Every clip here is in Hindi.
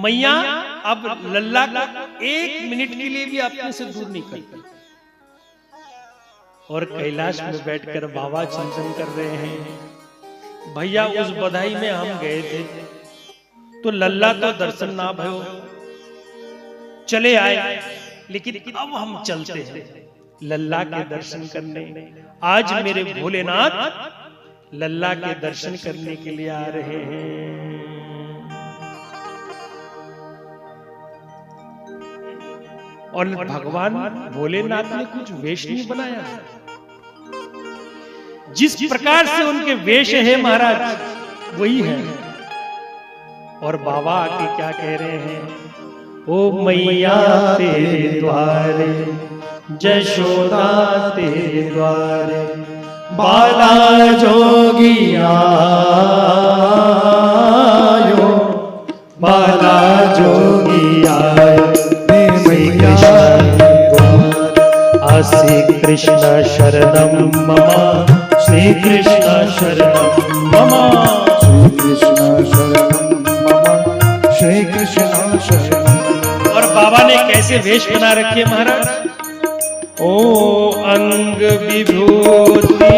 मैया अब लल्ला को 1 मिनट के लिए भी अपने से दूर नहीं करती। और कैलाश में बैठकर बाबा चिंतन कर रहे हैं। भैया उस बधाई में हम गए थे तो लल्ला तो दर्शन ना भयो, चले आए, लेकिन अब हम चलते हैं लल्ला के दर्शन करने। आज मेरे भोलेनाथ लल्ला के दर्शन करने के लिए आ रहे हैं। और भगवान भोलेनाथ ने कुछ वेश नहीं बनाया। जिस प्रकार से उनके वेश है महाराज वही है। और बाबा आके क्या कह रहे हैं, ओ मैया तेरे द्वारे जशोदा तेरे द्वारे बाला जोगिया बाला जोगिया श्री कृष्ण शरणम मम श्री कृष्ण शरणम मम श्री कृष्ण शरणम मम श्री कृष्ण शरणम। और बाबा ने कैसे वेश बना रखे महाराज, ओ अंग विभूति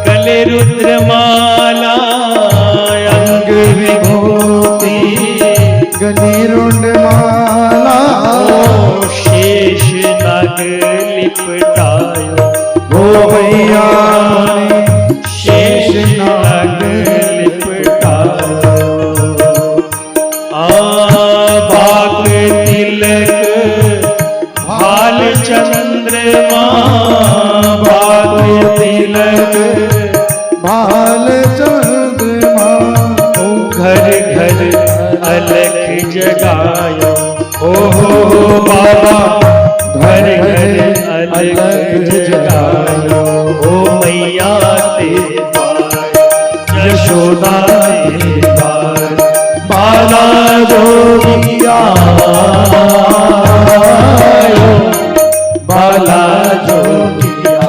गले रुद्रमाला अंग विभूति गले रुद्रमाला शेष नाग लिपटायो ओ भैया शेष नाग लिपटायो। बाग तिलक भाल चंद्रमा बाग तिलक भाल चंद्रमा घर घर अलख जगायो। ओ बाबा घर घर अलग जगायो। ओ मैया तेरे द्वार यशोदा तेरे द्वार बाला जोगिया बाला जोगिया।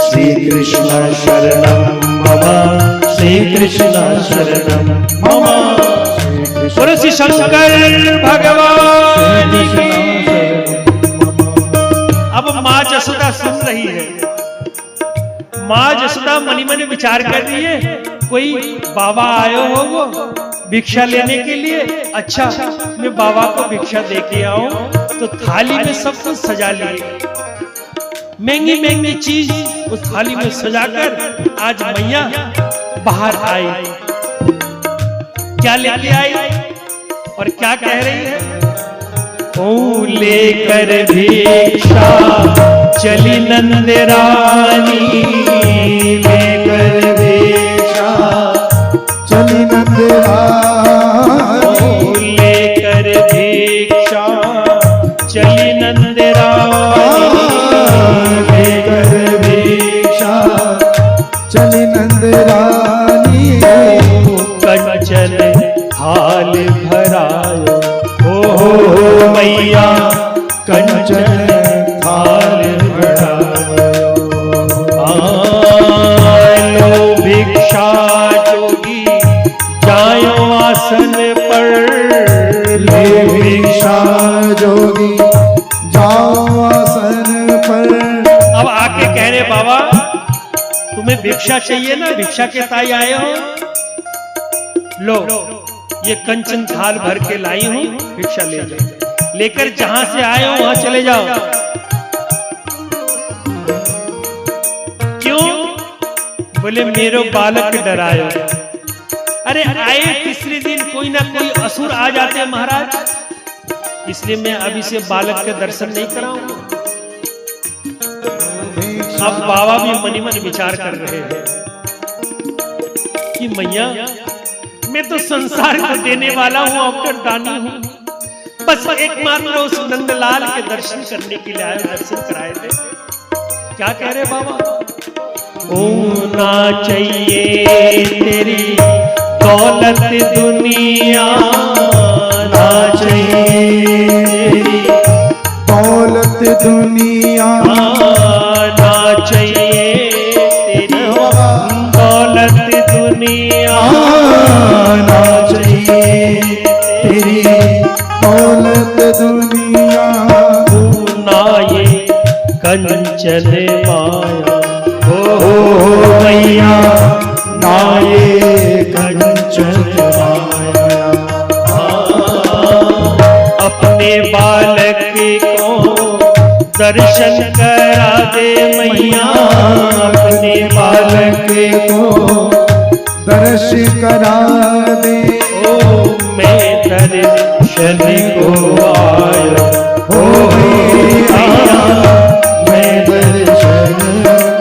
श्री कृष्ण शरणम मम श्री कृष्ण शरणम मम। श्री शंकर भगवान की। अब माँ जसोदा सुन रही है। माँ जसोदा मनी मन विचार कर रही है, कोई बाबा आयो हो वो भिक्षा लेने के लिए। अच्छा मैं बाबा को भिक्षा दे के आऊं। तो थाली में सब कुछ सजा लिए, महंगी महंगी चीज उस थाली में सजाकर आज मैया बाहर आई। क्या लेके आई और क्या कह रही है, ओ लेकर भिक्षा चली नंद रानी लेकर भिक्षा चली नंद रानी लेकर भिक्षा चली नंद रानी लेकर भिक्षा चली नंद रानी कंचन थाल भरायो। ओ मैया कंचन थाल भरायो। लो भिक्षा जोगी जायो आसन पर ले भिक्षा जोगी जाओ आसन पर। अब आके कह रहे बाबा तुम्हें भिक्षा चाहिए ना, भिक्षा के ताई आए हो, लो ये कंचन थाल भर के लाई हूं, भिक्षा ले जाओ। लेकर जहां से आए हो वहां चले जाओ। क्यों? बोले मेरो बालक डरायो। अरे आए तीसरे दिन कोई ना कोई असुर आ जाते हैं महाराज, इसलिए मैं अभी से बालक के दर्शन नहीं कराऊंगा। अब बाबा भी मनी मन विचार कर रहे हैं कि मैया मैं तो संसार को देने वाला हूं, अवतार दानी हूं। बस एकमात्र उस नंदलाल के दर्शन करने के लिए आए, दर्शन कराए थे। क्या कह रहे बाबा, ओ ना चाहिए तेरी दौलत दुनिया ना चाहिए तेरी दौलत दुनिया ना चाहिए तेरी दौलत दुनिया ना चाहिए दुनिया नाये कंचन माया हो मैया नाये कंचन माया। अपने बालक को दर्शन करा दे मैया, अपने बालक को दर्श करा दे। ओ मैं दर्शन को आया हो मैया मैं दर्शन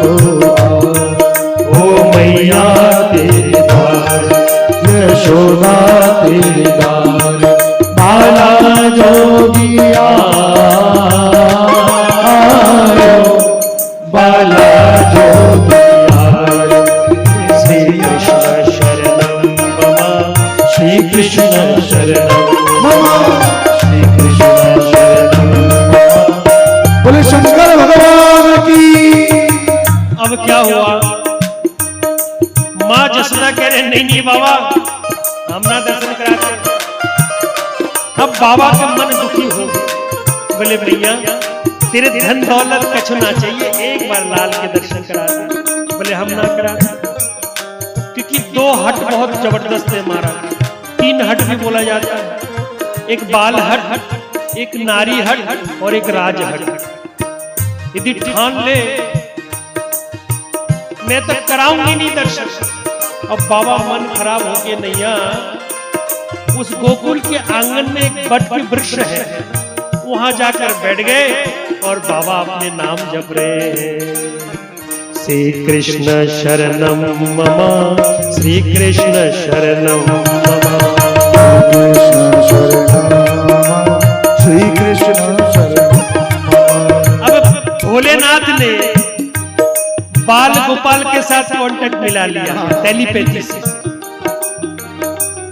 को आया। ओ मैया तेरे द्वार यशोदा तेरे द्वार बाला जोगिया आयो बाला जोगिया। श्री कृष्ण शरणम मम, श्री कृष्ण शरणम मम श्री कृष्ण शरणम मम। बोले शंकर भगवान की। अब क्या हुआ? माँ जसोदा कह रहे नहीं नहीं बाबा हम ना दर्शन कराते। अब बाबा का मन दुखी हो गया। बोले भैया तेरे धन दौलत कछु ना चाहिए, एक बार लाल के दर्शन करा दे। बोले हम ना करा, क्योंकि दो हट बहुत जबरदस्त है हमारा। तीन हट भी बोला जाता है, एक बाल हट, एक नारी हट और एक राज हट। यदि ठान ले मैं तो कराऊंगी नहीं दर्शन। अब बाबा मन खराब हो गए, नैया उस गोकुल के आंगन में एक बट के वृक्ष है, वहां जाकर बैठ गए और बाबा अपने नाम जप रहे हैं। श्री कृष्ण शरणम मम, श्री कृष्ण शरणम मम, कृष्ण शरणम श्री कृष्ण शरणम। अब भोलेनाथ ने बाल गोपाल के साथ कांटेक्ट मिला लिया टेलीपैथी से।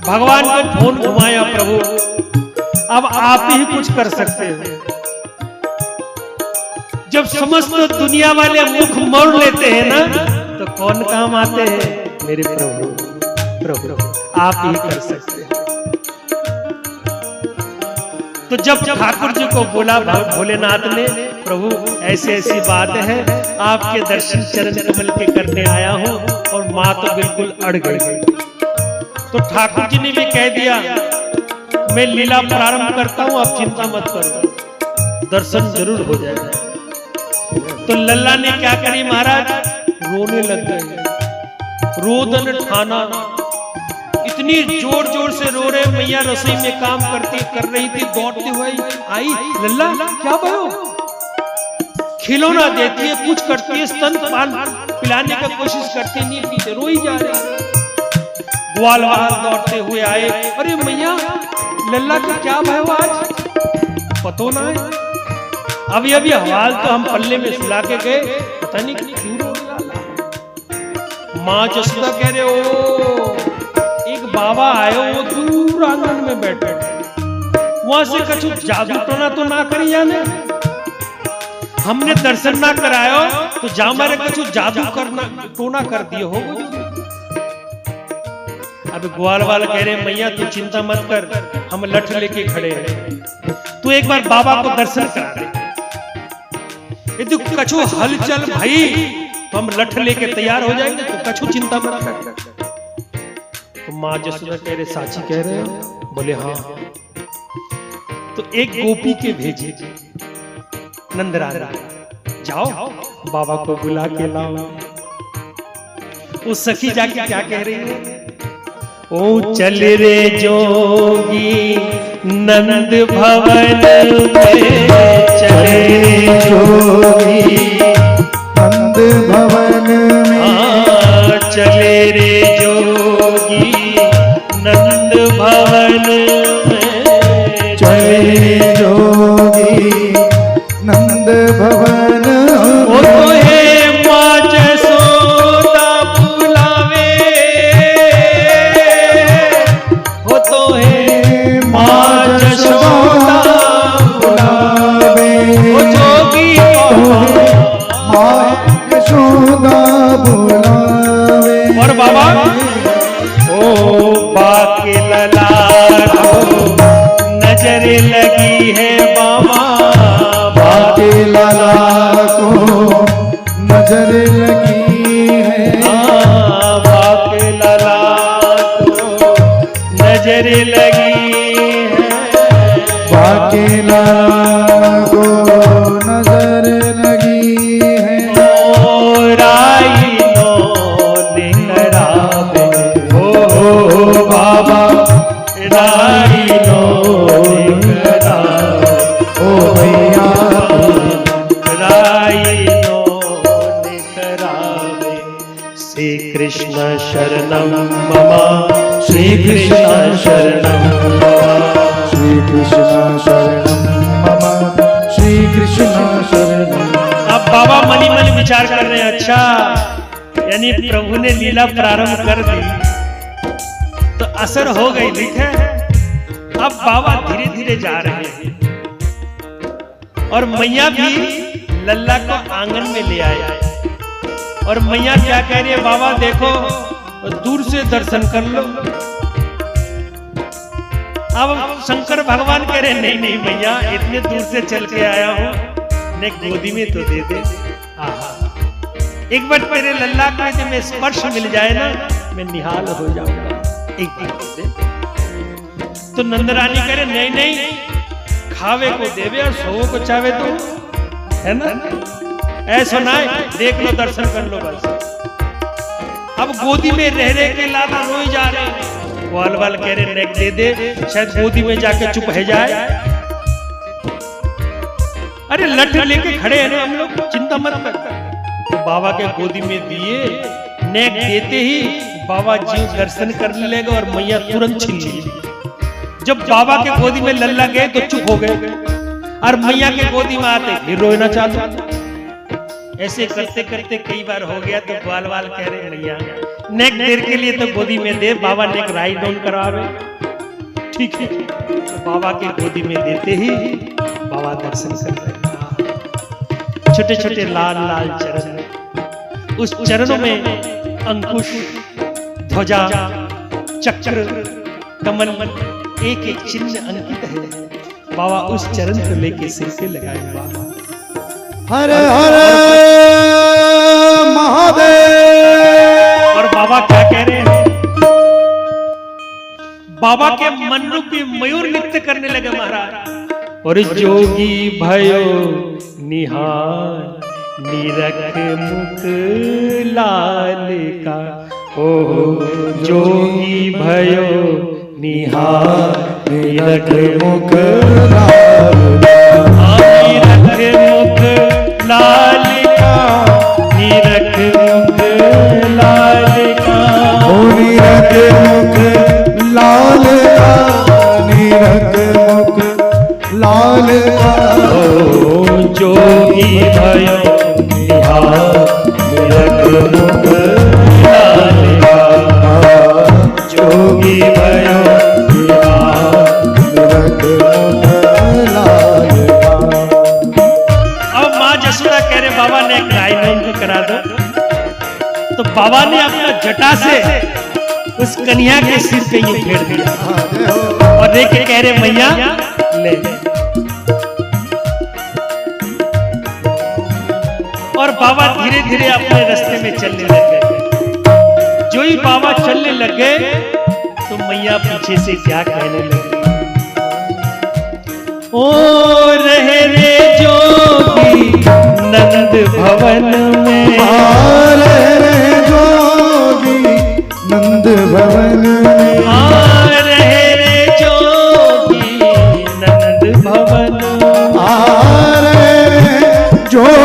भगवान को फोन घुमाया, प्रभु अब आप ही कुछ कर सकते हो। जब समस्त दुनिया वाले मुख मोड़ लेते हैं ना, तो कौन काम आते हैं? मेरे प्रभु, प्रभु आप ही कर सकते हैं। तो जब ठाकुर जी को बोला भोलेनाथ ने, प्रभु ऐसी ऐसी बात है, आपके दर्शन चरण कमल के करने आया हूं, और मां तो बिल्कुल अड़ गई। तो ठाकुर जी ने भी कह दिया मैं लीला प्रारंभ करता हूं, आप चिंता मत करो, दर्शन जरूर हो जाएगा। तो लल्ला ने क्या करी महाराज, रोने लग गए, रोदन ठाना, इतनी जोर जोर से रो रहे। मैया रसोई में काम कर रही थी, दौड़ती हुई आई, लल्ला क्या भयो? खिलौना देती है, कुछ करती है, स्तन पान पिलाने की कोशिश करती, नहीं पीते, रोई जा रही। ग्वाल वाहन दौड़ते हुए आए, अरे मैया लल्ला का क्या भयो आज? पतो ना है, अभी अभी हवाल तो हम पल्ले में सुला के गए, पता नहीं क्यों रो रहा। माँ जसोदा कह रहे हो एक बाबा आयो, वो दूर आंगन में बैठे, वहां से कछु जादू टोना तो ना करी जाने, हमने दर्शन ना करायो तो जा मारे कछु जादू करना टोना कर दिए हो। अब ग्वाल वाल कह रहे मैया तू चिंता मत कर, हम लठ लेके खड़े हैं, तू एक बार बाबा को दर्शन करा दे। यदि कछु हलचल भाई तो हम लठ लेके तैयार हो जाएंगे, तो कछु चिंता मत कर। तो माँ जसोदा कह रहे साची कह रहे हो? बोले हाँ। तो एक गोपी के भेजे, नंदरानी जाओ बाबा को बुला के लाओ। वो सखी जाके क्या कह रही है, ओ चल रे जोगी नंद भवन में, चल रे जोगी नंद भवन में, चले रे जोगी नंद भवन में, चले जोगी नंद भवन। ओ तो है माँ जसोदा बुलावे, ओ तो है माँ जसोदा बुलावे, ओ जोगी नजर लगी है बाबा बाके लाला को नजर लगी है। बाके लाला को नजर लगी है। बाके लाला को नजर लगी है। राई नो निकरावे हो बाबा राई नो निकरावे ओ भैया राई नो निकरावे। श्री कृष्ण शरणम मम श्री कृष्ण शरणम मम श्री कृष्ण शरणम मम श्री कृष्ण शरणम। अब बाबा मनी मन विचार कर रहे हैं, अच्छा यानी प्रभु ने लीला प्रारंभ कर दी तो असर हो गई, ठीक है। अब बाबा धीरे धीरे जा रहे हैं और मैया भी लल्ला को आंगन में ले आया और मैया क्या कह रही है, बाबा देखो दूर से दर्शन कर लो। अब शंकर भगवान कह रहे नहीं नहीं मैया इतने दूर से चल के आया हूं, ने गोदी में तो दे दे। आहा एक बार तेरे लल्ला का जब मैं स्पर्श मिल जाए ना मैं निहाल हो जाऊंगा, एक बार दे दे। तो नंदरानी कह रहे नहीं नहीं खावे को देवे और सोवो को चावे तो, है ना ऐसा ना देख लो दर्शन कर लो बस। अब गोदी में रह रहे के लाला रोई जा रहे, वाल वाल कह रहे नेक दे दे शायद गोदी में जाके चुप है जाए। अरे लठ लेके खड़े हैं ना हम लोग, चिंता मत कर। तो बाबा के गोदी में दिए, नेक देते ही बाबा जी दर्शन करने लगे और मैया तुरंत छिल ली। जब बाबा के गोदी में लल्ला गए तो चुप हो गए और मैया के गोदी में आते फिर रोना चालू। ऐसे करते करते कई बार हो गया तो बाल वाल कह रहे मैया नेक देर के लिए तो गोदी में दे, बाबा नेक राइट डाउन करावे, ठीक है। तो बाबा के गोदी में देते ही बाबा दर्शन कर रहे, छोटे छोटे लाल लाल चरण, उस चरणों में अंकुश ध्वजा चक्र कमल एक एक चिन्ह अंकित है। बाबा उस चरण को लेके सिर पे लगाए बाबा हर हर महादेव। और बाबा क्या कह रहे हैं, बाबा के मन रूपी मयूर नृत्य करने लगे महाराज। और जोगी भयो निहार निरख मुख लाल का, ओ जोगी भयो निहार निरख मुख लाल निरख मुख लाल का, निरख मुख लाल का, निरख मुख लाल का, निरख मुख लाल का। ओ जोगी भयो निहार निरख मुख लाल का, जोगी भयो निहार निरख मुख लाल का। अब माँ जसोदा कह रहे बाबा ने एक गायन को करा दो। तो बाबा ने अपना जटा से उस कन्या के सिर पे ये फेर दिया और देख के कह रहे मैया ले। और बाबा धीरे धीरे अपने रास्ते में चलने लगे। जो ही बाबा चलने लगे तो मैया पीछे से क्या कहने लगी, ओ रहे रे जोगी नंद भवन में, रहे जोगी नंद भवन में, रहे रे जोगी नंद भवन, रहे जोगी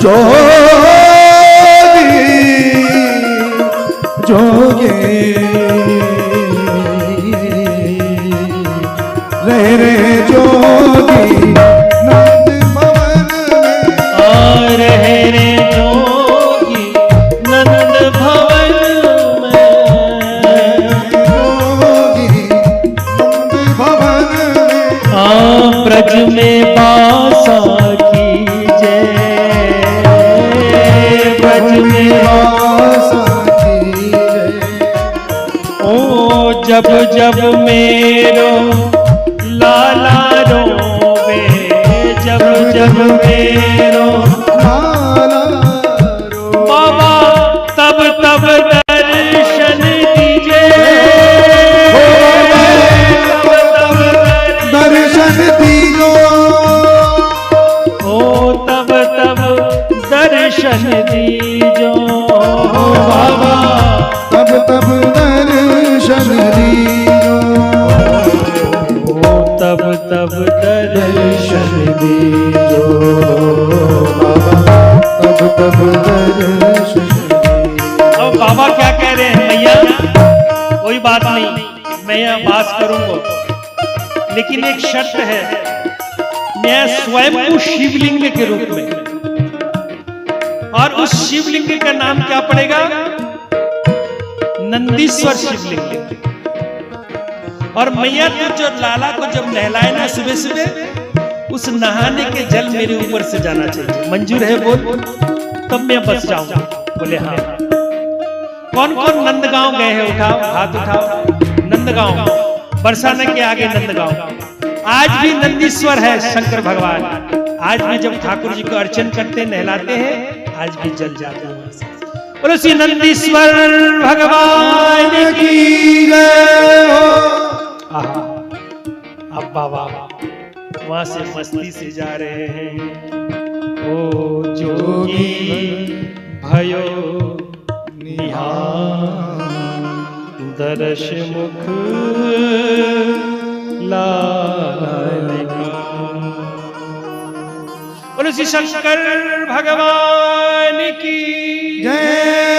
जोगी जोगी रहे जोगी नंद भवन में, रहे रे जोगी नंद भवन में, जोगी नंद भवन में। ब्रज में बासा की जय, ब्रज में बासा जब जब मेरो लाला रोवे, जब जब मेरो लाला रो बाबा तब तब दर्शन दीजिए, तब तब दर्शन दीजो, ओ तब तब दर्शन दीजो बाबा, तब तब दर्शन दीजो, ओ तब तब दर्शन दीजो बाबा, तब तब दर्शन दीजो। अब बाबा क्या कह रहे हैं, मैया कोई बात नहीं, मैं यहाँ वास करूंगा, लेकिन एक शर्त है, मैं स्वयं को शिवलिंग के रूप में, और उस शिवलिंग का नाम क्या पड़ेगा, नंदीश्वर शिवलिंग। और मैया तो जो लाला को जब नहलाए ना सुबह सुबह, उस नहाने के जल मेरे ऊपर से जाना चाहिए, मंजूर है बोल, तब मैं बस जाऊंगा। बोले हाँ। कौन कौन नंदगांव गए हैं, उठाओ हाथ उठाओ। नंदगांव, बरसाने के आगे नंदगांव, आज भी नंदीश्वर है शंकर भगवान, आज भी जब ठाकुर जी को अर्चन करते नहलाते हैं, आज भी जल जाते हैं। बोलो श्री नंदीश्वर भगवान की जय हो। आहा, अब बाबा वहां से मस्ती से जा रहे हैं। ओ जोगी भयो निहार, दर्श मुख लाल का। बोलो श्री शंकर भगवान की जय